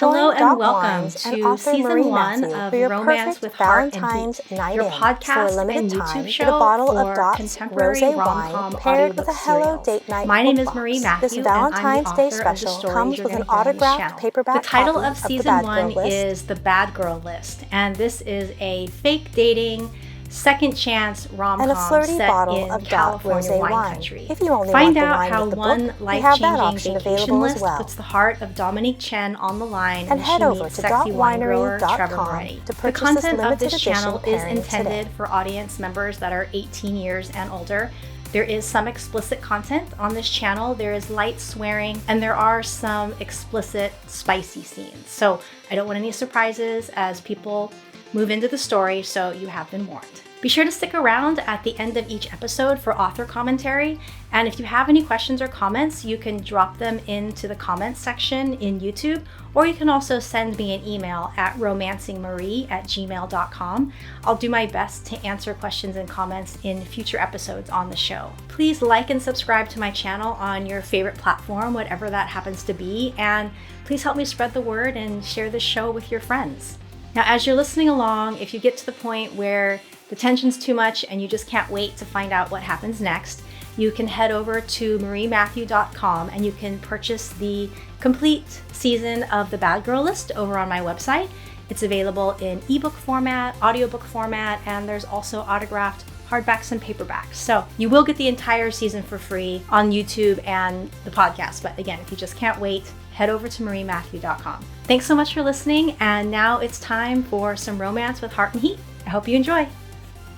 Hello Join and Dot welcome Wines and to author Season Marie 1 Matthew of for your Romance perfect with Heart and Valentine's Heat, night your in for a podcast limited and time. YouTube Get a show bottle of for Dot's contemporary rosé rom-com wine paired with audiobook a Hello serials. Date Night My name is book Marie box. This Matthew, and I'm the Valentine's Day author of the special stories comes you're with going an to hear on this autographed channel. The paperback title copy of of the Season Bad 1 Girl List. is The Bad Girl List, and this is a fake dating second chance And a rom-com flirty set bottle in of Dot California rosé wine wine. country. If you only Find want the out wine how with the one book, we have that life-changing option vacation available as list well. puts the heart of Dominique Chen on the line And and head she over meets to sexy wine grower Trevor dotwinary.com Moretti. to The purchase this content of limited this edition channel is pairing intended today. for audience members that are 18 years and older. There is some explicit content on this channel. There is light swearing and there are some explicit spicy scenes. So I don't want any surprises as people move into the story, so you have been warned. Be sure to stick around at the end of each episode for author commentary. And if you have any questions or comments, you can drop them into the comments section in YouTube, or you can also send me an email at romancingmarie@gmail.com. I'll do my best to answer questions and comments in future episodes on the show. Please like and subscribe to my channel on your favorite platform, whatever that happens to be. And please help me spread the word and share this show with your friends. Now, as you're listening along, if you get to the point where the tension's too much and you just can't wait to find out what happens next, you can head over to mariematthew.com and you can purchase the complete season of The Bad Girl List over on my website. It's available in ebook format, audiobook format, and there's also autographed hardbacks and paperbacks. So you will get the entire season for free on YouTube and the podcast. But again, if you just can't wait, head over to mariematthew.com. Thanks so much for listening. And now it's time for some romance with heart and heat. I hope you enjoy.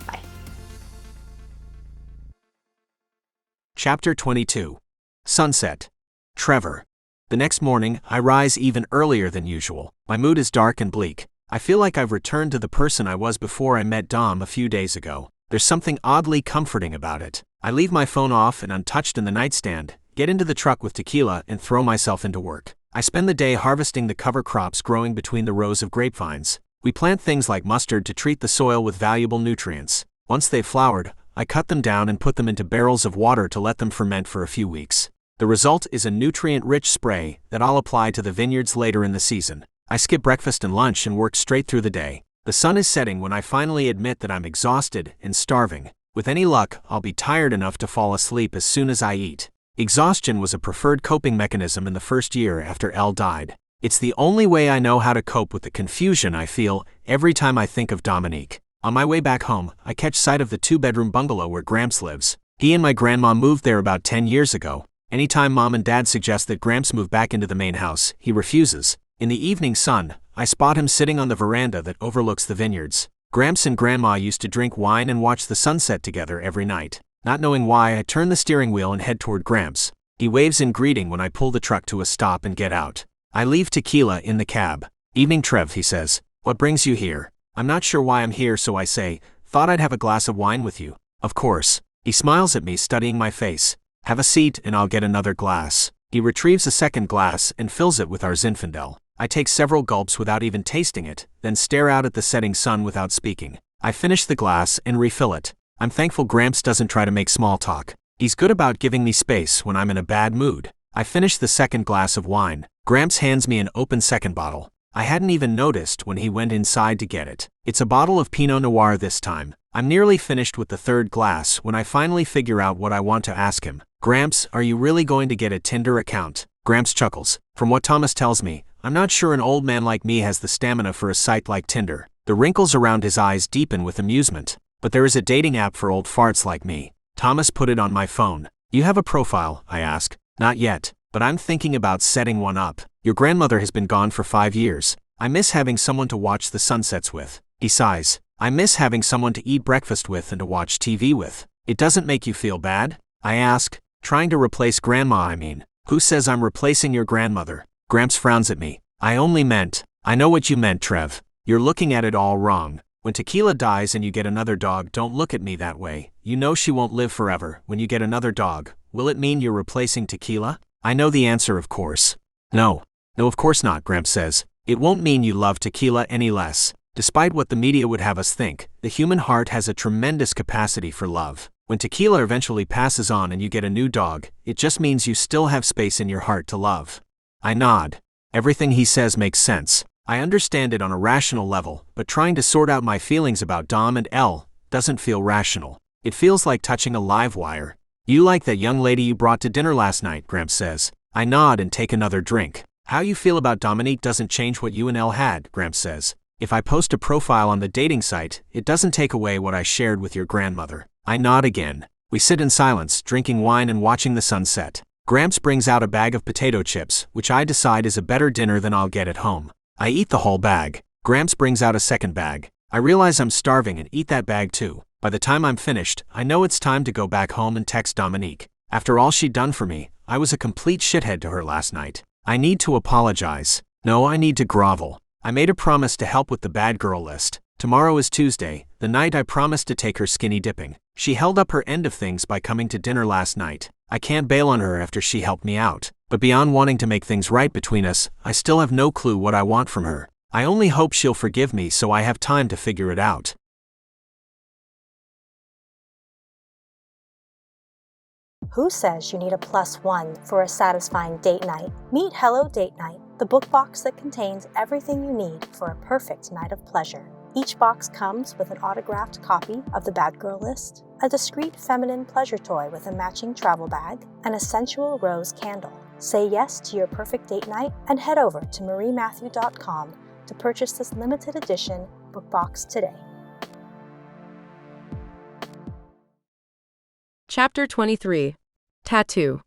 Bye. Chapter 22. Sunset. Trevor. The next morning, I rise even earlier than usual. My mood is dark and bleak. I feel like I've returned to the person I was before I met Dom a few days ago. There's something oddly comforting about it. I leave my phone off and untouched in the nightstand, get into the truck with tequila, and throw myself into work. I spend the day harvesting the cover crops growing between the rows of grapevines. We plant things like mustard to treat the soil with valuable nutrients. Once they've flowered, I cut them down and put them into barrels of water to let them ferment for a few weeks. The result is a nutrient-rich spray that I'll apply to the vineyards later in the season. I skip breakfast and lunch and work straight through the day. The sun is setting when I finally admit that I'm exhausted and starving. With any luck, I'll be tired enough to fall asleep as soon as I eat. Exhaustion was a preferred coping mechanism in the first year after Elle died. It's the only way I know how to cope with the confusion I feel every time I think of Dominique. On my way back home, I catch sight of the two-bedroom bungalow where Gramps lives. He and my grandma moved there about 10 years ago. Anytime Mom and Dad suggest that Gramps move back into the main house, he refuses. In the evening sun, I spot him sitting on the veranda that overlooks the vineyards. Gramps and Grandma used to drink wine and watch the sunset together every night. Not knowing why, I turn the steering wheel and head toward Gramps. He waves in greeting when I pull the truck to a stop and get out. I leave tequila in the cab. "Evening, Trev," he says. "What brings you here?" I'm not sure why I'm here, so I say, "Thought I'd have a glass of wine with you." "Of course." He smiles at me, studying my face. "Have a seat and I'll get another glass." He retrieves a second glass and fills it with our Zinfandel. I take several gulps without even tasting it, then stare out at the setting sun without speaking. I finish the glass and refill it. I'm thankful Gramps doesn't try to make small talk. He's good about giving me space when I'm in a bad mood. I finish the second glass of wine. Gramps hands me an open second bottle. I hadn't even noticed when he went inside to get it. It's a bottle of Pinot Noir this time. I'm nearly finished with the third glass when I finally figure out what I want to ask him. "Gramps, are you really going to get a Tinder account?" Gramps chuckles. "From what Thomas tells me, I'm not sure an old man like me has the stamina for a site like Tinder." The wrinkles around his eyes deepen with amusement. "But there is a dating app for old farts like me. Thomas put it on my phone." "You have a profile?" I ask. "Not yet, but I'm thinking about setting one up. Your grandmother has been gone for 5 years. I miss having someone to watch the sunsets with." He sighs. "I miss having someone to eat breakfast with and to watch TV with." "It doesn't make you feel bad?" I ask. "Trying to replace Grandma, I mean." "Who says I'm replacing your grandmother?" Gramps frowns at me. "I only meant—" "I know what you meant, Trev. You're looking at it all wrong. When Tequila dies and you get another dog, don't look at me that way. You know she won't live forever. When you get another dog, will it mean you're replacing Tequila?" I know the answer, of course. No, of course not," Gramps says. "It won't mean you love Tequila any less. Despite what the media would have us think, the human heart has a tremendous capacity for love. When Tequila eventually passes on and you get a new dog, it just means you still have space in your heart to love." I nod. Everything he says makes sense. I understand it on a rational level, but trying to sort out my feelings about Dom and Elle doesn't feel rational. It feels like touching a live wire. You like that young lady you brought to dinner last night, Gramps says. I nod and take another drink. How you feel about Dominique doesn't change what you and Elle had, Gramps says. If I post a profile on the dating site, it doesn't take away what I shared with your grandmother. I nod again. We sit in silence, drinking wine and watching the sunset. Gramps brings out a bag of potato chips, which I decide is a better dinner than I'll get at home. I eat the whole bag. Gramps brings out a second bag. I realize I'm starving and eat that bag too. By the time I'm finished, I know it's time to go back home and text Dominique. After all she'd done for me, I was a complete shithead to her last night. I need to apologize. No, I need to grovel. I made a promise to help with the bad girl list. Tomorrow is Tuesday, the night I promised to take her skinny dipping. She held up her end of things by coming to dinner last night. I can't bail on her after she helped me out. But beyond wanting to make things right between us, I still have no clue what I want from her. I only hope she'll forgive me so I have time to figure it out. Who says you need a +1 for a satisfying date night? Meet Hello Date Night, the book box that contains everything you need for a perfect night of pleasure. Each box comes with an autographed copy of the Bad Girl List, a discreet feminine pleasure toy with a matching travel bag, and a sensual rose candle. Say yes to your perfect date night and head over to mariematthew.com to purchase this limited edition book box today. Chapter 23. Tattoo.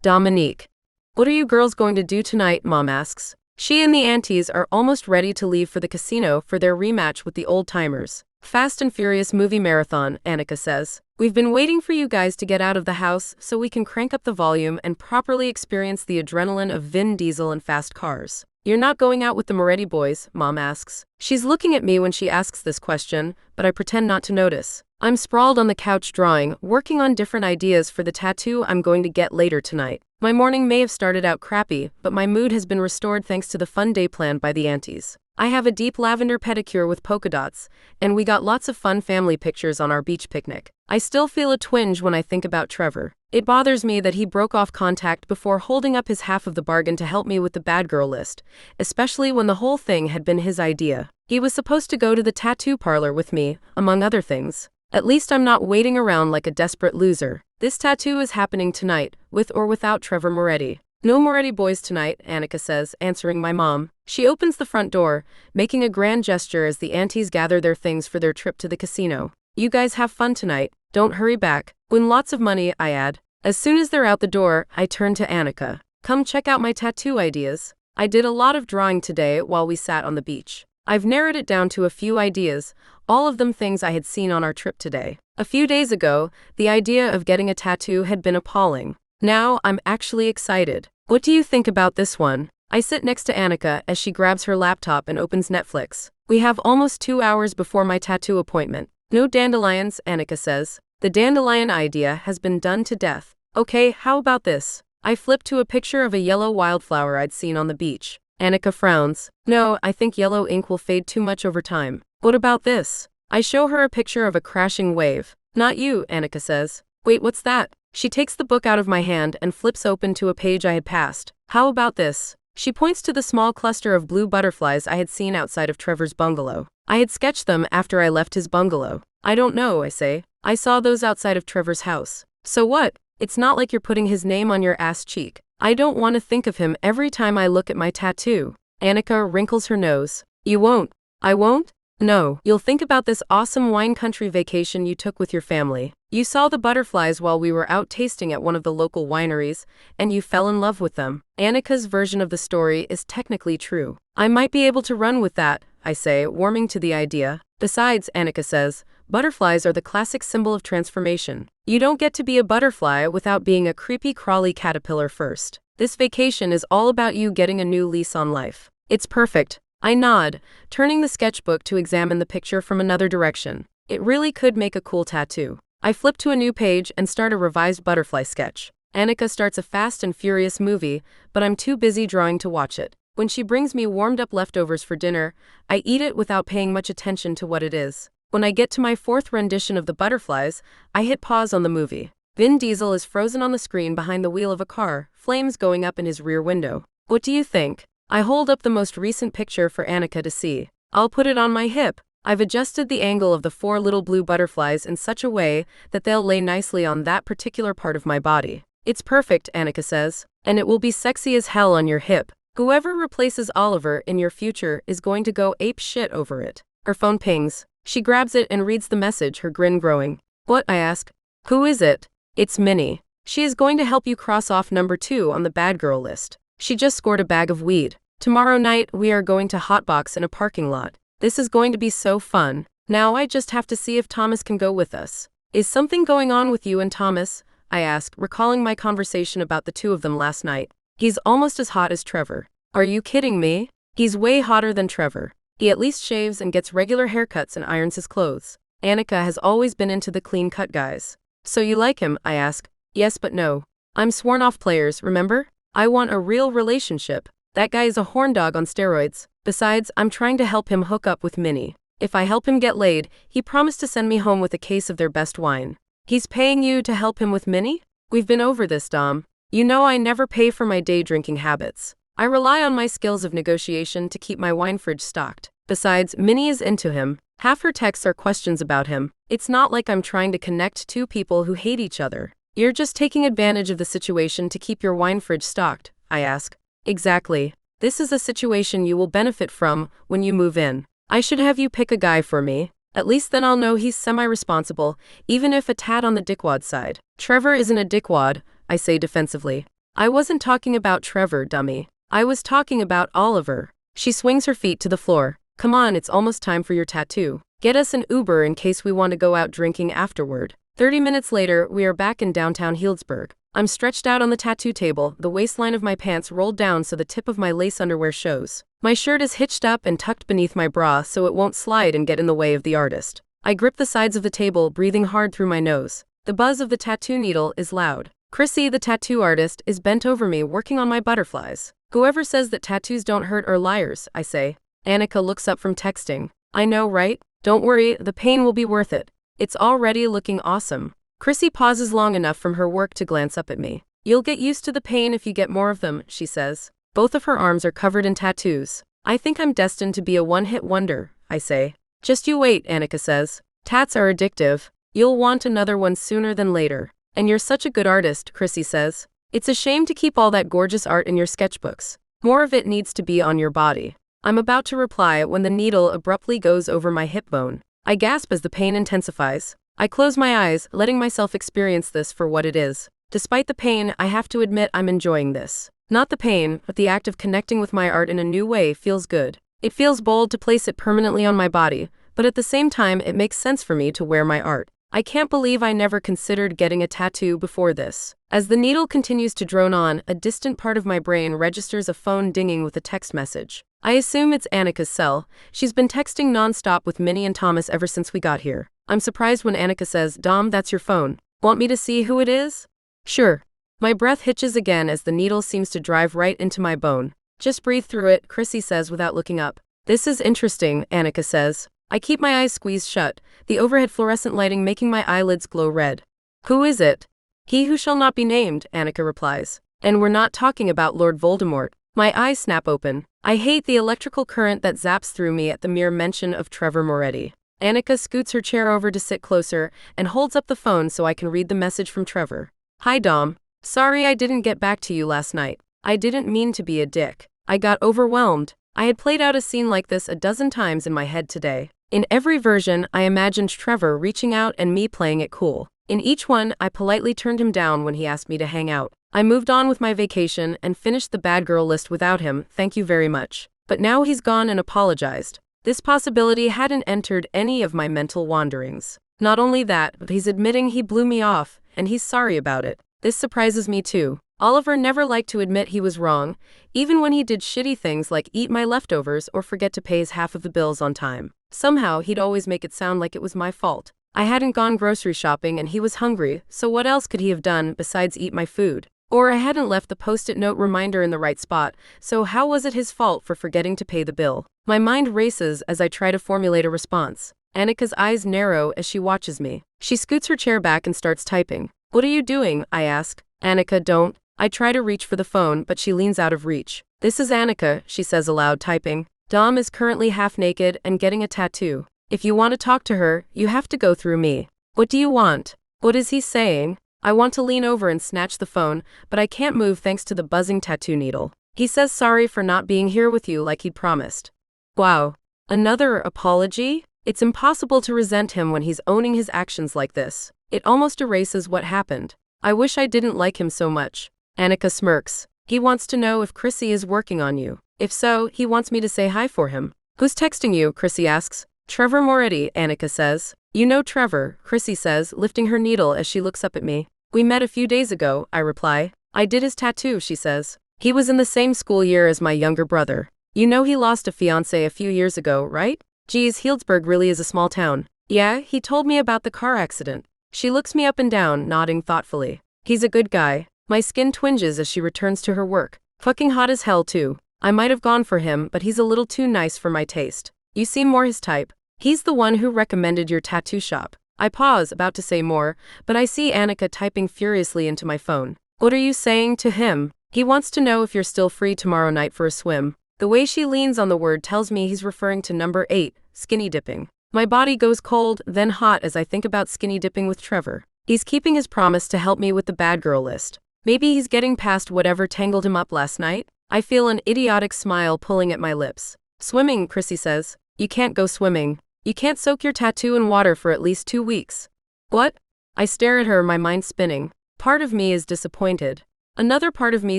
Dominique. What are you girls going to do tonight, Mom asks. She and the aunties are almost ready to leave for the casino for their rematch with the old-timers. Fast and Furious movie marathon, Annika says. We've been waiting for you guys to get out of the house so we can crank up the volume and properly experience the adrenaline of Vin Diesel and fast cars. You're not going out with the Moretti boys, Mom asks. She's looking at me when she asks this question, but I pretend not to notice. I'm sprawled on the couch drawing, working on different ideas for the tattoo I'm going to get later tonight. My morning may have started out crappy, but my mood has been restored thanks to the fun day planned by the aunties. I have a deep lavender pedicure with polka dots, and we got lots of fun family pictures on our beach picnic. I still feel a twinge when I think about Trevor. It bothers me that he broke off contact before holding up his half of the bargain to help me with the bad girl list, especially when the whole thing had been his idea. He was supposed to go to the tattoo parlor with me, among other things. At least I'm not waiting around like a desperate loser. This tattoo is happening tonight, with or without Trevor Moretti. No Moretti boys tonight, Annika says, answering my mom. She opens the front door, making a grand gesture as the aunties gather their things for their trip to the casino. You guys have fun tonight. Don't hurry back. Win lots of money, I add. As soon as they're out the door, I turn to Annika. Come check out my tattoo ideas. I did a lot of drawing today while we sat on the beach. I've narrowed it down to a few ideas, all of them things I had seen on our trip today. A few days ago, the idea of getting a tattoo had been appalling. Now, I'm actually excited. What do you think about this one? I sit next to Annika as she grabs her laptop and opens Netflix. We have almost 2 hours before my tattoo appointment. No dandelions, Annika says. The dandelion idea has been done to death. Okay, how about this? I flip to a picture of a yellow wildflower I'd seen on the beach. Annika frowns. No, I think yellow ink will fade too much over time. What about this? I show her a picture of a crashing wave. Not you, Annika says. Wait, what's that? She takes the book out of my hand and flips open to a page I had passed. How about this? She points to the small cluster of blue butterflies I had seen outside of Trevor's bungalow. I had sketched them after I left his bungalow. I don't know, I say. I saw those outside of Trevor's house. So what? It's not like you're putting his name on your ass cheek. I don't want to think of him every time I look at my tattoo. Annika wrinkles her nose. You won't. I won't? No. You'll think about this awesome wine country vacation you took with your family. You saw the butterflies while we were out tasting at one of the local wineries, and you fell in love with them. Annika's version of the story is technically true. I might be able to run with that, I say, warming to the idea. Besides, Annika says, butterflies are the classic symbol of transformation. You don't get to be a butterfly without being a creepy crawly caterpillar first. This vacation is all about you getting a new lease on life. It's perfect. I nod, turning the sketchbook to examine the picture from another direction. It really could make a cool tattoo. I flip to a new page and start a revised butterfly sketch. Annika starts a Fast and Furious movie, but I'm too busy drawing to watch it. When she brings me warmed-up leftovers for dinner, I eat it without paying much attention to what it is. When I get to my fourth rendition of the butterflies, I hit pause on the movie. Vin Diesel is frozen on the screen behind the wheel of a car, flames going up in his rear window. What do you think? I hold up the most recent picture for Annika to see. I'll put it on my hip. I've adjusted the angle of the 4 little blue butterflies in such a way that they'll lay nicely on that particular part of my body. It's perfect, Annika says, and it will be sexy as hell on your hip. Whoever replaces Oliver in your future is going to go ape shit over it. Her phone pings. She grabs it and reads the message, her grin growing. What? I ask. Who is it? It's Minnie. She is going to help you cross off number 2 on the bad girl list. She just scored a bag of weed. Tomorrow night we are going to hotbox in a parking lot. This is going to be so fun. Now I just have to see if Thomas can go with us. Is something going on with you and Thomas? I ask, recalling my conversation about the two of them last night. He's almost as hot as Trevor. Are you kidding me? He's way hotter than Trevor. He at least shaves and gets regular haircuts and irons his clothes. Annika has always been into the clean-cut guys. So you like him? I ask. Yes, but no. I'm sworn off players, remember? I want a real relationship. That guy is a horn dog on steroids. Besides, I'm trying to help him hook up with Minnie. If I help him get laid, he promised to send me home with a case of their best wine. He's paying you to help him with Minnie? We've been over this, Dom. You know I never pay for my day drinking habits. I rely on my skills of negotiation to keep my wine fridge stocked. Besides, Minnie is into him. Half her texts are questions about him. It's not like I'm trying to connect two people who hate each other. You're just taking advantage of the situation to keep your wine fridge stocked, I ask. Exactly. This is a situation you will benefit from when you move in. I should have you pick a guy for me. At least then I'll know he's semi-responsible, even if a tad on the dickwad side. Trevor isn't a dickwad, I say defensively. I wasn't talking about Trevor, dummy. I was talking about Oliver. She swings her feet to the floor. Come on, it's almost time for your tattoo. Get us an Uber in case we want to go out drinking afterward. 30 minutes later, we are back in downtown Healdsburg. I'm stretched out on the tattoo table, the waistline of my pants rolled down so the tip of my lace underwear shows. My shirt is hitched up and tucked beneath my bra so it won't slide and get in the way of the artist. I grip the sides of the table, breathing hard through my nose. The buzz of the tattoo needle is loud. Chrissy, the tattoo artist, is bent over me working on my butterflies. Whoever says that tattoos don't hurt are liars, I say. Annika looks up from texting. I know, right? Don't worry, the pain will be worth it. It's already looking awesome. Chrissy pauses long enough from her work to glance up at me. You'll get used to the pain if you get more of them, she says. Both of her arms are covered in tattoos. I think I'm destined to be a one-hit wonder, I say. Just you wait, Annika says. Tats are addictive. You'll want another one sooner than later. And you're such a good artist, Chrissy says. It's a shame to keep all that gorgeous art in your sketchbooks. More of it needs to be on your body. I'm about to reply when the needle abruptly goes over my hip bone. I gasp as the pain intensifies. I close my eyes, letting myself experience this for what it is. Despite the pain, I have to admit I'm enjoying this. Not the pain, but the act of connecting with my art in a new way feels good. It feels bold to place it permanently on my body, but at the same time it makes sense for me to wear my art. I can't believe I never considered getting a tattoo before this. As the needle continues to drone on, a distant part of my brain registers a phone dinging with a text message. I assume it's Annika's cell. She's been texting nonstop with Minnie and Thomas ever since we got here. I'm surprised when Annika says, Dom, that's your phone. Want me to see who it is? Sure. My breath hitches again as the needle seems to drive right into my bone. Just breathe through it, Chrissy says without looking up. This is interesting, Annika says. I keep my eyes squeezed shut, the overhead fluorescent lighting making my eyelids glow red. Who is it? He who shall not be named, Annika replies. And we're not talking about Lord Voldemort. My eyes snap open. I hate the electrical current that zaps through me at the mere mention of Trevor Moretti. Annika scoots her chair over to sit closer and holds up the phone so I can read the message from Trevor. Hi Dom. Sorry I didn't get back to you last night. I didn't mean to be a dick. I got overwhelmed. I had played out a scene like this a dozen times in my head today. In every version, I imagined Trevor reaching out and me playing it cool. In each one, I politely turned him down when he asked me to hang out. I moved on with my vacation and finished the bad girl list without him, thank you very much. But now he's gone and apologized. This possibility hadn't entered any of my mental wanderings. Not only that, but he's admitting he blew me off, and he's sorry about it. This surprises me too. Oliver never liked to admit he was wrong, even when he did shitty things like eat my leftovers or forget to pay his half of the bills on time. Somehow, he'd always make it sound like it was my fault. I hadn't gone grocery shopping and he was hungry, so what else could he have done besides eat my food? Or I hadn't left the post-it note reminder in the right spot, so how was it his fault for forgetting to pay the bill? My mind races as I try to formulate a response. Annika's eyes narrow as she watches me. She scoots her chair back and starts typing. What are you doing? I ask. Annika, don't. I try to reach for the phone, but she leans out of reach. This is Annika, she says aloud, typing. Dom is currently half naked and getting a tattoo. If you want to talk to her, you have to go through me. What do you want? What is he saying? I want to lean over and snatch the phone, but I can't move thanks to the buzzing tattoo needle. He says sorry for not being here with you like he'd promised. Wow. Another apology? It's impossible to resent him when he's owning his actions like this. It almost erases what happened. I wish I didn't like him so much. Annika smirks. He wants to know if Chrissy is working on you. If so, he wants me to say hi for him. Who's texting you? Chrissy asks. Trevor Moretti, Annika says. You know Trevor, Chrissy says, lifting her needle as she looks up at me. We met a few days ago, I reply. I did his tattoo, she says. He was in the same school year as my younger brother. You know he lost a fiancée a few years ago, right? Geez, Healdsburg really is a small town. Yeah, he told me about the car accident. She looks me up and down, nodding thoughtfully. He's a good guy. My skin twinges as she returns to her work. Fucking hot as hell, too. I might have gone for him, but he's a little too nice for my taste. You seem more his type. He's the one who recommended your tattoo shop. I pause, about to say more, but I see Annika typing furiously into my phone. What are you saying to him? He wants to know if you're still free tomorrow night for a swim. The way she leans on the word tells me he's referring to number 8, skinny dipping. My body goes cold, then hot as I think about skinny dipping with Trevor. He's keeping his promise to help me with the bad girl list. Maybe he's getting past whatever tangled him up last night? I feel an idiotic smile pulling at my lips. Swimming, Chrissy says. You can't go swimming. You can't soak your tattoo in water for at least 2 weeks. What? I stare at her, my mind spinning. Part of me is disappointed. Another part of me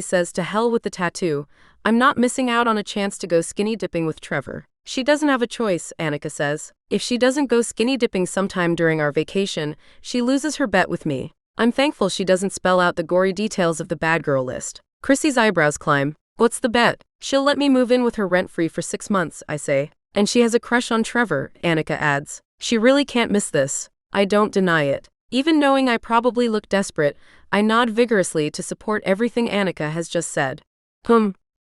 says to hell with the tattoo. I'm not missing out on a chance to go skinny dipping with Trevor. She doesn't have a choice, Annika says. If she doesn't go skinny dipping sometime during our vacation, she loses her bet with me. I'm thankful she doesn't spell out the gory details of the bad girl list. Chrissy's eyebrows climb. What's the bet? She'll let me move in with her rent-free for 6 months, I say. And she has a crush on Trevor, Annika adds. She really can't miss this. I don't deny it. Even knowing I probably look desperate, I nod vigorously to support everything Annika has just said.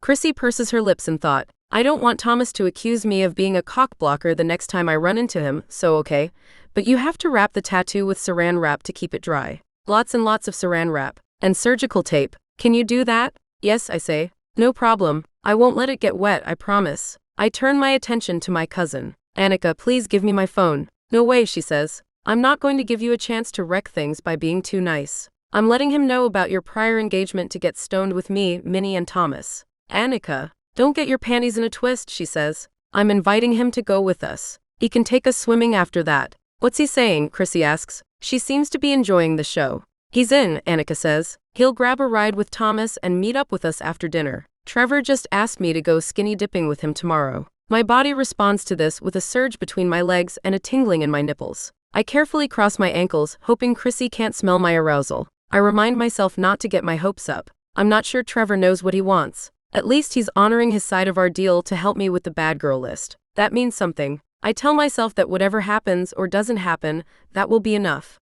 Chrissy purses her lips in thought. I don't want Thomas to accuse me of being a cock-blocker the next time I run into him, so okay. But you have to wrap the tattoo with saran wrap to keep it dry. Lots and lots of saran wrap. And surgical tape. Can you do that? Yes, I say. No problem. I won't let it get wet, I promise. I turn my attention to my cousin. Annika, please give me my phone. No way, she says. I'm not going to give you a chance to wreck things by being too nice. I'm letting him know about your prior engagement to get stoned with me, Minnie, and Thomas. Annika, don't get your panties in a twist, she says. I'm inviting him to go with us. He can take us swimming after that. What's he saying? Chrissy asks. She seems to be enjoying the show. He's in, Annika says. He'll grab a ride with Thomas and meet up with us after dinner. Trevor just asked me to go skinny dipping with him tomorrow. My body responds to this with a surge between my legs and a tingling in my nipples. I carefully cross my ankles, hoping Chrissy can't smell my arousal. I remind myself not to get my hopes up. I'm not sure Trevor knows what he wants. At least he's honoring his side of our deal to help me with the bad girl list. That means something. I tell myself that whatever happens or doesn't happen, that will be enough.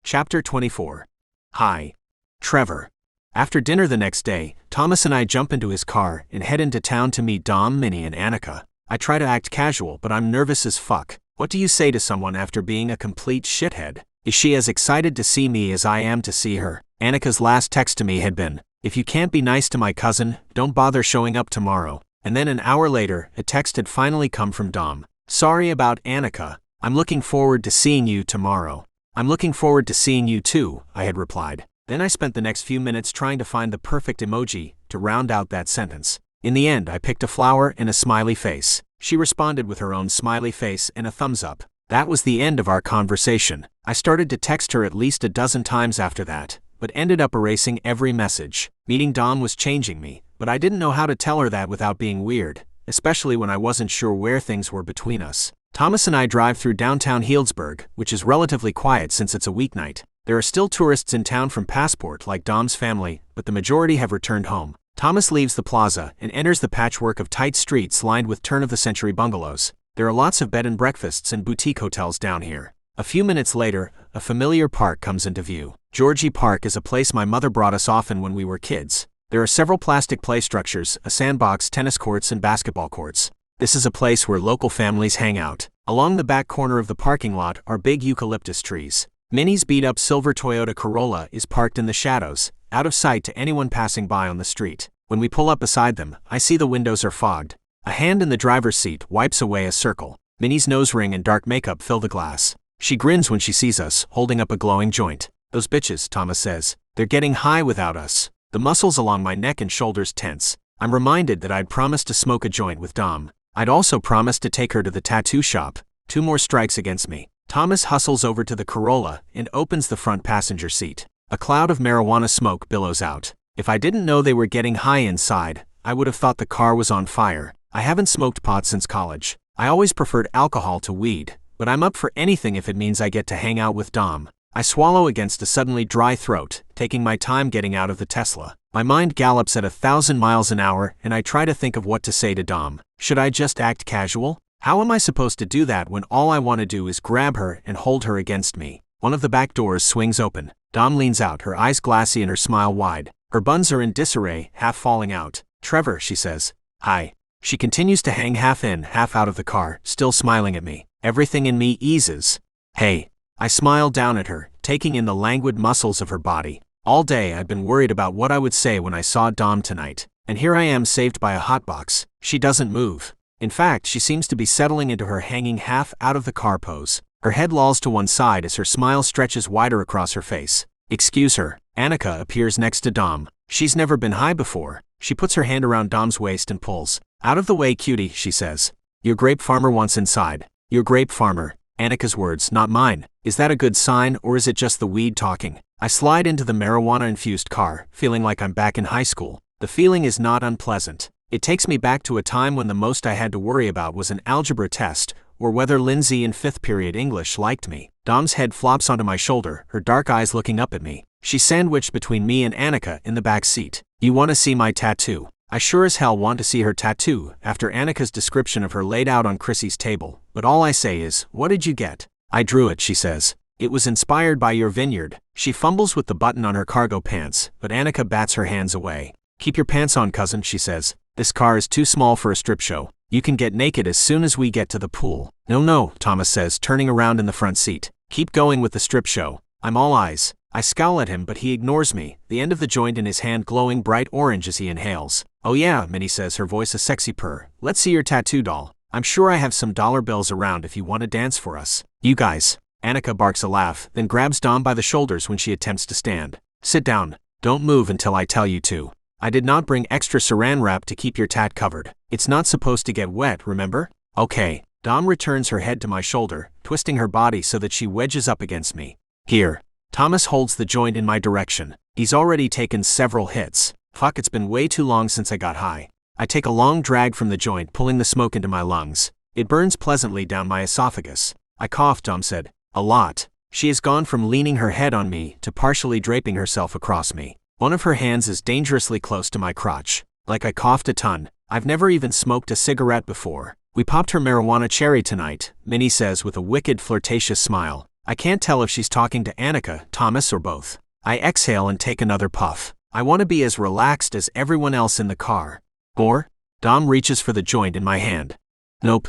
Chapter 24. Hi. Trevor. After dinner the next day, Thomas and I jump into his car and head into town to meet Dom, Minnie, and Annika. I try to act casual, but I'm nervous as fuck. What do you say to someone after being a complete shithead? Is she as excited to see me as I am to see her? Annika's last text to me had been, if you can't be nice to my cousin, don't bother showing up tomorrow. And then an hour later, a text had finally come from Dom. Sorry about Annika. I'm looking forward to seeing you tomorrow. I'm looking forward to seeing you too, I had replied. Then I spent the next few minutes trying to find the perfect emoji to round out that sentence. In the end, I picked a flower and a smiley face. She responded with her own smiley face and a thumbs up. That was the end of our conversation. I started to text her at least a dozen times after that, but ended up erasing every message. Meeting Dom was changing me, but I didn't know how to tell her that without being weird, especially when I wasn't sure where things were between us. Thomas and I drive through downtown Healdsburg, which is relatively quiet since it's a weeknight. There are still tourists in town from Passport like Dom's family, but the majority have returned home. Thomas leaves the plaza and enters the patchwork of tight streets lined with turn-of-the-century bungalows. There are lots of bed and breakfasts and boutique hotels down here. A few minutes later, a familiar park comes into view. Georgie Park is a place my mother brought us often when we were kids. There are several plastic play structures, a sandbox, tennis courts, and basketball courts. This is a place where local families hang out. Along the back corner of the parking lot are big eucalyptus trees. Minnie's beat-up silver Toyota Corolla is parked in the shadows, out of sight to anyone passing by on the street. When we pull up beside them, I see the windows are fogged. A hand in the driver's seat wipes away a circle. Minnie's nose ring and dark makeup fill the glass. She grins when she sees us, holding up a glowing joint. "Those bitches," Thomas says. "They're getting high without us." The muscles along my neck and shoulders tense. I'm reminded that I'd promised to smoke a joint with Dom. I'd also promised to take her to the tattoo shop. 2 more strikes against me. Thomas hustles over to the Corolla and opens the front passenger seat. A cloud of marijuana smoke billows out. If I didn't know they were getting high inside, I would have thought the car was on fire. I haven't smoked pot since college. I always preferred alcohol to weed, but I'm up for anything if it means I get to hang out with Dom. I swallow against a suddenly dry throat, taking my time getting out of the Tesla. My mind gallops at 1,000 miles an hour, and I try to think of what to say to Dom. Should I just act casual? How am I supposed to do that when all I want to do is grab her and hold her against me? One of the back doors swings open. Dom leans out, her eyes glassy and her smile wide. Her buns are in disarray, half falling out. "Trevor," she says. "Hi." She continues to hang half in, half out of the car, still smiling at me. Everything in me eases. "Hey." I smile down at her, taking in the languid muscles of her body. All day I'd been worried about what I would say when I saw Dom tonight. And here I am saved by a hotbox. She doesn't move. In fact, she seems to be settling into her hanging half out of the car pose. Her head lolls to one side as her smile stretches wider across her face. "Excuse her." Annika appears next to Dom. She's never been high before. She puts her hand around Dom's waist and pulls. "Out of the way, cutie," she says. "Your grape farmer wants inside." "Your grape farmer." Annika's words, not mine. Is that a good sign, or is it just the weed talking? I slide into the marijuana-infused car, feeling like I'm back in high school. The feeling is not unpleasant. It takes me back to a time when the most I had to worry about was an algebra test, or whether Lindsay in 5th period English liked me. Dom's head flops onto my shoulder, her dark eyes looking up at me. She's sandwiched between me and Annika in the back seat. "You want to see my tattoo?" I sure as hell want to see her tattoo, after Annika's description of her laid out on Chrissy's table, but all I say is, "What did you get?" "I drew it," she says. "It was inspired by your vineyard." She fumbles with the button on her cargo pants, but Annika bats her hands away. "Keep your pants on, cousin," she says. "This car is too small for a strip show. You can get naked as soon as we get to the pool." No, Thomas says, turning around in the front seat. "Keep going with the strip show." I'm all eyes. I scowl at him, but he ignores me, the end of the joint in his hand glowing bright orange as he inhales. "Oh yeah," Minnie says, her voice a sexy purr. "Let's see your tattoo, doll. I'm sure I have some dollar bills around if you want to dance for us." "You guys." Annika barks a laugh, then grabs Dom by the shoulders when she attempts to stand. "Sit down. Don't move until I tell you to. I did not bring extra saran wrap to keep your tat covered. It's not supposed to get wet, remember?" "Okay." Dom returns her head to my shoulder, twisting her body so that she wedges up against me. "Here." Thomas holds the joint in my direction. He's already taken several hits. Fuck, it's been way too long since I got high. I take a long drag from the joint, pulling the smoke into my lungs. It burns pleasantly down my esophagus. I cough, Dom said. "A lot." She has gone from leaning her head on me to partially draping herself across me. One of her hands is dangerously close to my crotch. Like I coughed a ton. I've never even smoked a cigarette before. "We popped her marijuana cherry tonight," Minnie says with a wicked flirtatious smile. I can't tell if she's talking to Annika, Thomas, or both. I exhale and take another puff. I want to be as relaxed as everyone else in the car. "More?" Dom reaches for the joint in my hand. "Nope."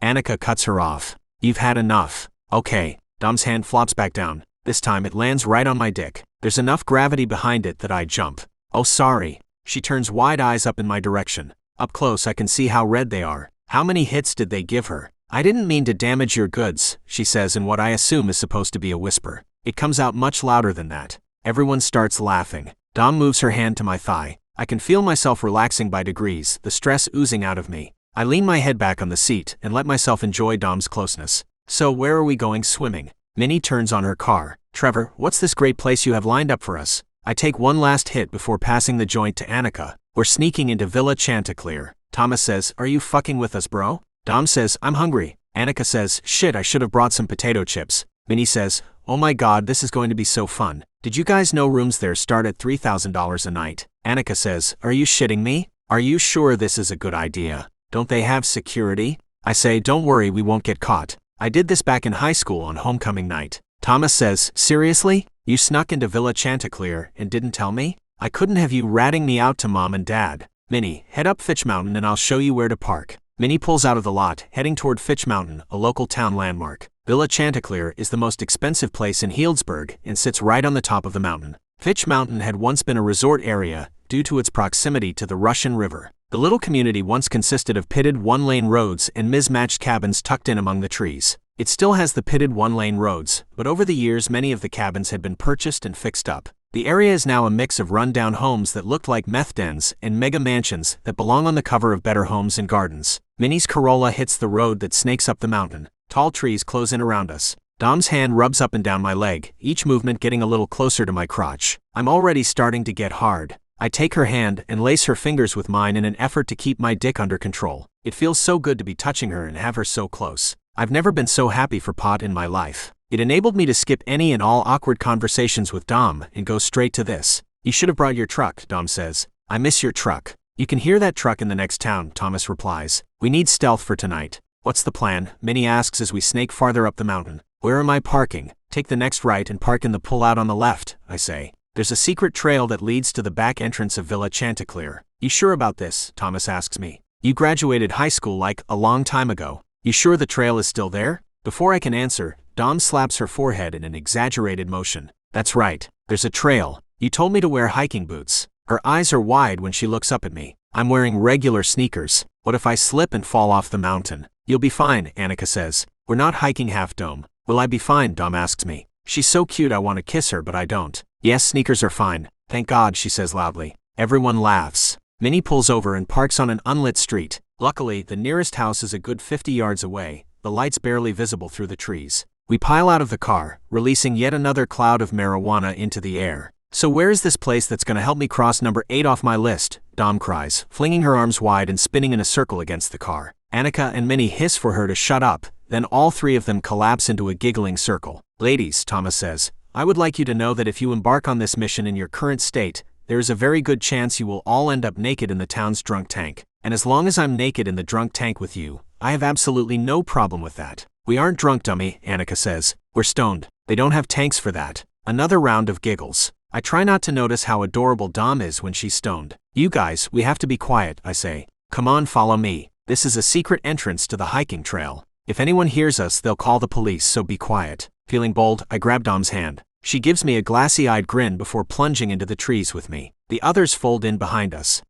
Annika cuts her off. "You've had enough." "Okay." Dom's hand flops back down. This time it lands right on my dick. There's enough gravity behind it that I jump. "Oh, sorry." She turns wide eyes up in my direction. Up close I can see how red they are. How many hits did they give her? "I didn't mean to damage your goods," she says in what I assume is supposed to be a whisper. It comes out much louder than that. Everyone starts laughing. Dom moves her hand to my thigh. I can feel myself relaxing by degrees, the stress oozing out of me. I lean my head back on the seat and let myself enjoy Dom's closeness. "So where are we going swimming?" Minnie turns on her car. "Trevor, what's this great place you have lined up for us?" I take one last hit before passing the joint to Annika. "We're sneaking into Villa Chanticleer." Thomas says, "Are you fucking with us, bro?" Dom says, "I'm hungry." Annika says, "Shit, I should have brought some potato chips." Minnie says, "Oh my god, this is going to be so fun. Did you guys know rooms there start at $3,000 a night?" Annika says, "Are you shitting me? Are you sure this is a good idea? Don't they have security?" I say, "Don't worry, we won't get caught. I did this back in high school on homecoming night." Thomas says, "Seriously? You snuck into Villa Chanticleer and didn't tell me? I couldn't have you ratting me out to mom and dad." "Minnie, head up Fitch Mountain and I'll show you where to park." Minnie pulls out of the lot, heading toward Fitch Mountain, a local town landmark. Villa Chanticleer is the most expensive place in Healdsburg and sits right on the top of the mountain. Fitch Mountain had once been a resort area due to its proximity to the Russian River. The little community once consisted of pitted one-lane roads and mismatched cabins tucked in among the trees. It still has the pitted one-lane roads, but over the years many of the cabins had been purchased and fixed up. The area is now a mix of run-down homes that look like meth dens and mega mansions that belong on the cover of Better Homes and Gardens. Minnie's Corolla hits the road that snakes up the mountain. Tall trees close in around us. Dom's hand rubs up and down my leg, each movement getting a little closer to my crotch. I'm already starting to get hard. I take her hand and lace her fingers with mine in an effort to keep my dick under control. It feels so good to be touching her and have her so close. I've never been so happy for pot in my life. It enabled me to skip any and all awkward conversations with Dom and go straight to this. You should have brought your truck, Dom says. I miss your truck. You can hear that truck in the next town, Thomas replies. We need stealth for tonight. What's the plan? Minnie asks as we snake farther up the mountain. Where am I parking? Take the next right and park in the pull-out on the left, I say. There's a secret trail that leads to the back entrance of Villa Chanticleer. You sure about this? Thomas asks me. You graduated high school like a long time ago. You sure the trail is still there? Before I can answer, Dom slaps her forehead in an exaggerated motion. That's right. There's a trail. You told me to wear hiking boots. Her eyes are wide when she looks up at me. I'm wearing regular sneakers. What if I slip and fall off the mountain? You'll be fine, Annika says. We're not hiking Half Dome. Will I be fine? Dom asks me. She's so cute I want to kiss her, but I don't. Yes, sneakers are fine. Thank God, she says loudly. Everyone laughs. Minnie pulls over and parks on an unlit street. Luckily, the nearest house is a good 50 yards away, the lights barely visible through the trees. We pile out of the car, releasing yet another cloud of marijuana into the air. So where is this place that's gonna help me cross number 8 off my list? Dom cries, flinging her arms wide and spinning in a circle against the car. Annika and Minnie hiss for her to shut up, then all three of them collapse into a giggling circle. Ladies, Thomas says, I would like you to know that if you embark on this mission in your current state, there is a very good chance you will all end up naked in the town's drunk tank. And as long as I'm naked in the drunk tank with you, I have absolutely no problem with that. We aren't drunk, dummy, Annika says. We're stoned. They don't have tanks for that. Another round of giggles. I try not to notice how adorable Dom is when she's stoned. You guys, we have to be quiet, I say. Come on, follow me. This is a secret entrance to the hiking trail. If anyone hears us, they'll call the police, so be quiet. Feeling bold, I grab Dom's hand. She gives me a glassy-eyed grin before plunging into the trees with me. The others fold in behind us.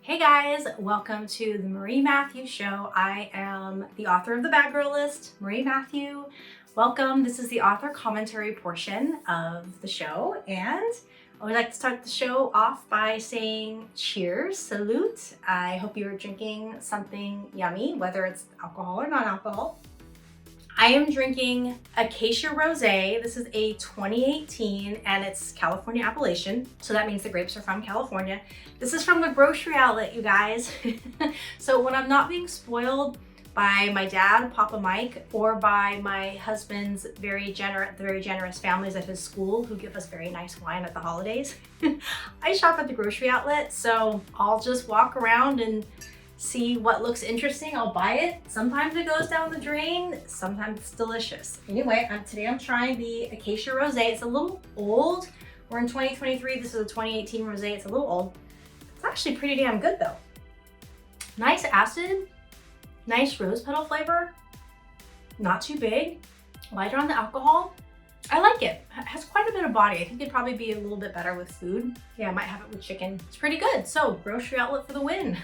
Hey guys, welcome to the Marie Matthews Show. I am the author of the Bad Girl List, Marie Matthew. Welcome. This is the author commentary portion of the show, and I would like to start the show off by saying cheers, salute. I hope you're drinking something yummy, whether it's alcohol or non-alcohol. I am drinking Acacia Rosé. This is a 2018 and it's California Appellation. So that means the grapes are from California. This is from the grocery outlet, you guys. So when I'm not being spoiled by my dad, Papa Mike, or by my husband's very generous families at his school who give us very nice wine at the holidays, I shop at the grocery outlet. So I'll just walk around and see what looks interesting. I'll buy it. Sometimes it goes down the drain. Sometimes it's delicious. Anyway, today I'm trying the Acacia Rosé. It's a little old. We're in 2023. This is a 2018 Rosé. It's a little old. It's actually pretty damn good though. Nice acid, nice rose petal flavor, not too big, lighter on the alcohol. I like it. It has quite a bit of body. I think it'd probably be a little bit better with food. Yeah, I might have it with chicken. It's pretty good. So, grocery outlet for the win.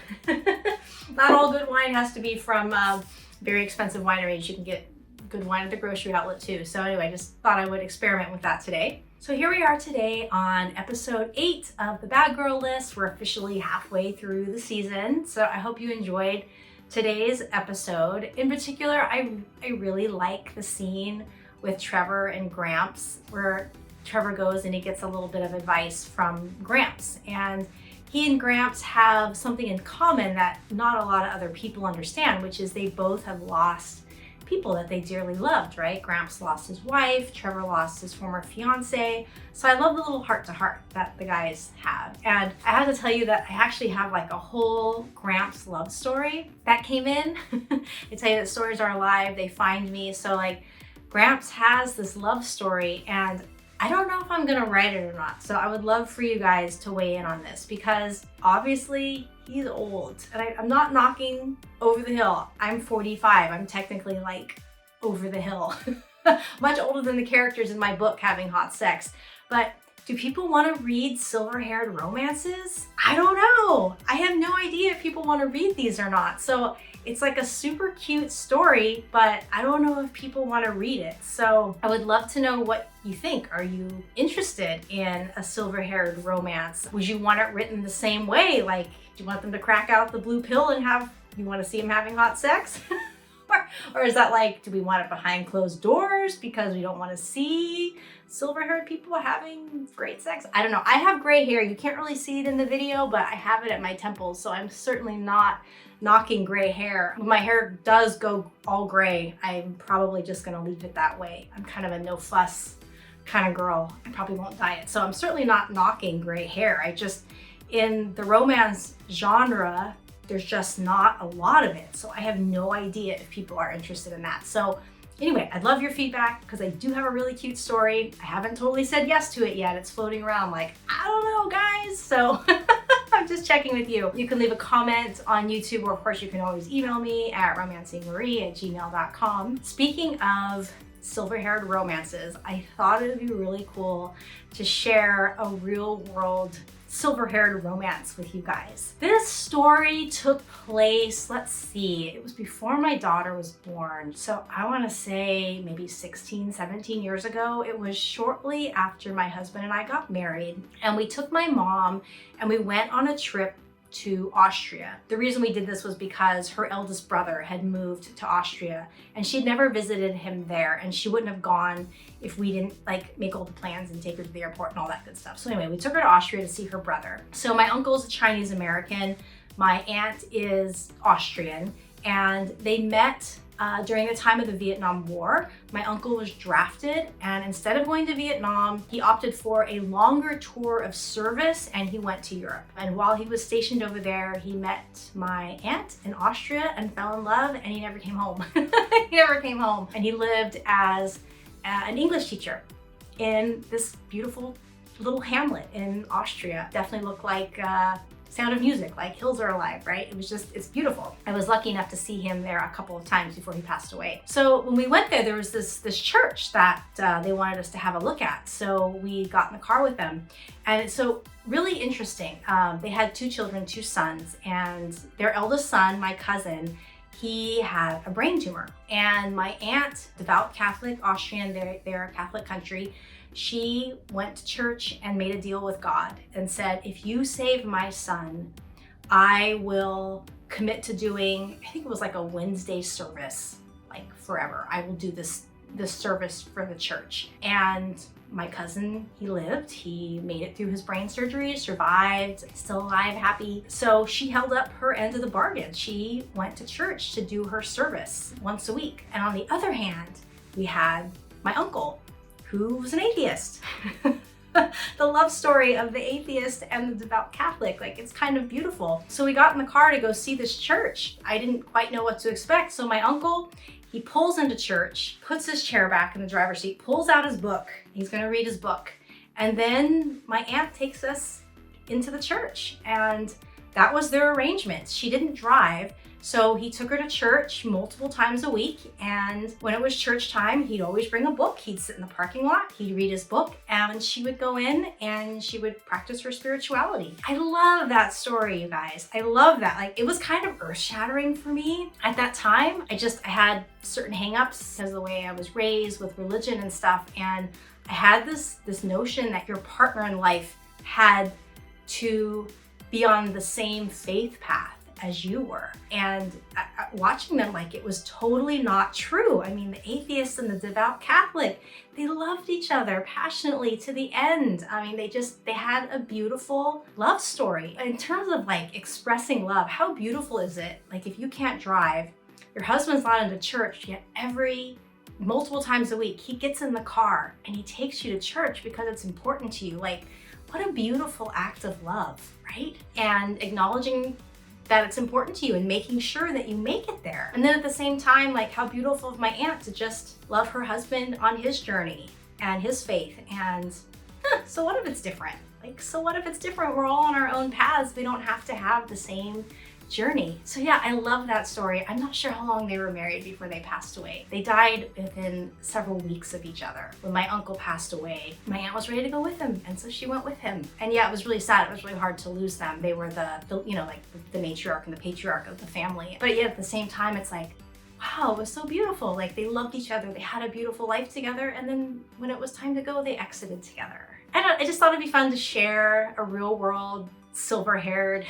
Not all good wine has to be from very expensive wineries. You can get good wine at the grocery outlet too. So anyway, just thought I would experiment with that today. So here we are today on episode 8 of the Bad Girl List. We're officially halfway through the season. So I hope you enjoyed today's episode. In particular, I really like the scene with Trevor and Gramps, where Trevor goes and he gets a little bit of advice from Gramps. And he and Gramps have something in common that not a lot of other people understand, which is they both have lost people that they dearly loved, right? Gramps lost his wife, Trevor lost his former fiance. So I love the little heart-to-heart that the guys have. And I have to tell you that I actually have like a whole Gramps love story that came in. I tell you that stories are alive, they find me. So like Gramps has this love story and I don't know if I'm gonna write it or not. So I would love for you guys to weigh in on this because obviously he's old. And I'm not knocking over the hill. I'm 45. I'm technically like over the hill. Much older than the characters in my book having hot sex. But do people want to read silver-haired romances? I don't know. I have no idea if people want to read these or not. So it's like a super cute story, but I don't know if people want to read it. So I would love to know what you think. Are you interested in a silver-haired romance? Would you want it written the same way? Like, do you want them to crack out the blue pill and you want to see them having hot sex? Or is that like, do we want it behind closed doors because we don't want to see silver-haired people having great sex? I don't know. I have gray hair. You can't really see it in the video, but I have it at my temples, so I'm certainly not knocking gray hair. When my hair does go all gray, I'm probably just gonna leave it that way. I'm kind of a no fuss kind of girl. I probably won't dye it. So I'm certainly not knocking gray hair. In the romance genre, there's just not a lot of it. So I have no idea if people are interested in that. So anyway, I'd love your feedback because I do have a really cute story. I haven't totally said yes to it yet. It's floating around like, I don't know, guys. So I'm just checking with you. You can leave a comment on YouTube, or of course you can always email me at romancingmarie@gmail.com. Speaking of silver-haired romances, I thought it would be really cool to share a real world silver-haired romance with you guys. This story took place, let's see, it was before my daughter was born. So I want to say maybe 16, 17 years ago. It was shortly after my husband and I got married, and we took my mom and we went on a trip to Austria. The reason we did this was because her eldest brother had moved to Austria and she'd never visited him there, and she wouldn't have gone if we didn't like make all the plans and take her to the airport and all that good stuff. So anyway, we took her to Austria to see her brother. So my uncle's a Chinese American, my aunt is Austrian, and they met during the time of the Vietnam War. My uncle was drafted, and instead of going to Vietnam, he opted for a longer tour of service and he went to Europe. And while he was stationed over there, he met my aunt in Austria and fell in love, and he never came home. He never came home. And he lived as an English teacher in this beautiful little hamlet in Austria. Definitely looked like Sound of Music, like Hills Are Alive, right? It's beautiful. I was lucky enough to see him there a couple of times before he passed away. So when we went there was this church that they wanted us to have a look at. So we got in the car with them. And it's so really interesting. They had two children, two sons, and their eldest son, my cousin, he had a brain tumor. And my aunt, devout Catholic, Austrian, they're a Catholic country, she went to church and made a deal with God and said, if you save my son, I will commit to doing, I think it was like a Wednesday service, like forever. I will do this service for the church. And my cousin, he lived, he made it through his brain surgery, survived, still alive, happy. So she held up her end of the bargain. She went to church to do her service once a week. And on the other hand, we had my uncle, who was an atheist. The love story of the atheist and the devout Catholic, like it's kind of beautiful. So we got in the car to go see this church. I didn't quite know what to expect. So my uncle, he pulls into church, puts his chair back in the driver's seat, pulls out his book. He's gonna read his book. And then my aunt takes us into the church, and that was their arrangement. She didn't drive, so he took her to church multiple times a week, and when it was church time, he'd always bring a book. He'd sit in the parking lot, he'd read his book, and she would go in and she would practice her spirituality. I love that story, you guys. I love that. Like, it was kind of earth-shattering for me at that time. I had certain hang-ups because of the way I was raised with religion and stuff, and I had this notion that your partner in life had to be on the same faith path as you were. And watching them, like, it was totally not true. I mean, the atheist and the devout Catholic, they loved each other passionately to the end. I mean, they had a beautiful love story. In terms of like expressing love, how beautiful is it? Like, if you can't drive, your husband's not into church, yet multiple times a week, he gets in the car and he takes you to church because it's important to you. Like, what a beautiful act of love, right? And acknowledging that it's important to you and making sure that you make it there. And then at the same time, like, how beautiful of my aunt to just love her husband on his journey and his faith. And so what if it's different? like, so what if it's different? We're all on our own paths. We don't have to have the same journey. So yeah, I love that story. I'm not sure how long they were married before they passed away. They died within several weeks of each other. When my uncle passed away, my aunt was ready to go with him, and so she went with him. And yeah, it was really sad. It was really hard to lose them. They were the like the matriarch and the patriarch of the family. But yet at the same time, it's like, wow, it was so beautiful. Like, they loved each other. They had a beautiful life together. And then when it was time to go, they exited together. I just thought it'd be fun to share a real world, silver-haired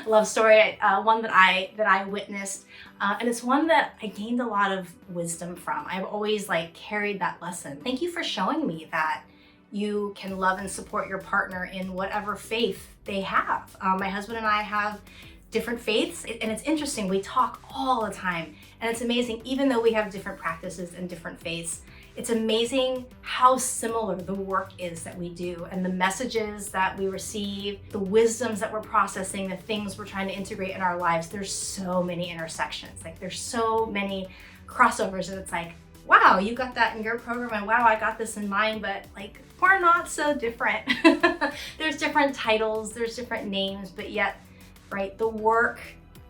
love story, one that I witnessed, and it's one that I gained a lot of wisdom from. I've always like carried that lesson. Thank you for showing me that you can love and support your partner in whatever faith they have. My husband and I have different faiths, and it's interesting. We talk all the time, and it's amazing. Even though we have different practices and different faiths, it's amazing how similar the work is that we do, and the messages that we receive, the wisdoms that we're processing, the things we're trying to integrate in our lives. There's so many intersections. Like, there's so many crossovers, and it's like, wow, you got that in your program, and wow, I got this in mine, but like, we're not so different. There's different titles, there's different names, but yet, right, the work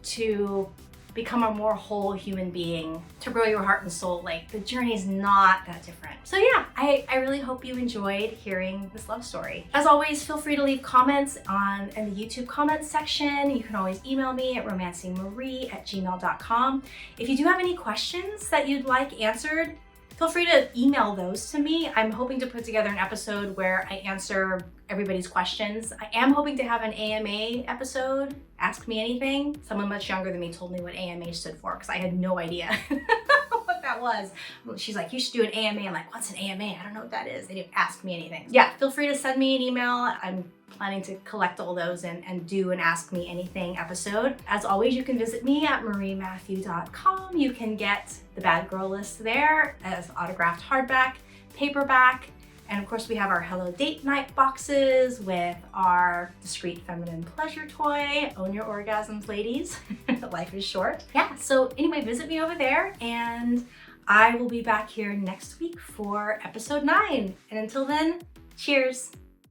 to become a more whole human being, to grow your heart and soul, like, the journey is not that different. So yeah, I really hope you enjoyed hearing this love story. As always, feel free to leave comments in the YouTube comments section. You can always email me at romancingmarie@gmail.com. If you do have any questions that you'd like answered, feel free to email those to me. I'm hoping to put together an episode where I answer everybody's questions. I am hoping to have an AMA episode, Ask Me Anything. Someone much younger than me told me what AMA stood for, because I had no idea what that was. She's like, you should do an AMA. I'm like, what's an AMA? I don't know what that is. They didn't ask me anything. Yeah, feel free to send me an email. I'm planning to collect all those and do an Ask Me Anything episode. As always, you can visit me at mariematthew.com. You can get the Bad Girl List there as autographed hardback, paperback, and of course we have our Hello Date Night boxes with our discreet feminine pleasure toy. Own your orgasms, ladies. Life is short. Yeah, so anyway, visit me over there, and I will be back here next week for episode 9. And until then, cheers.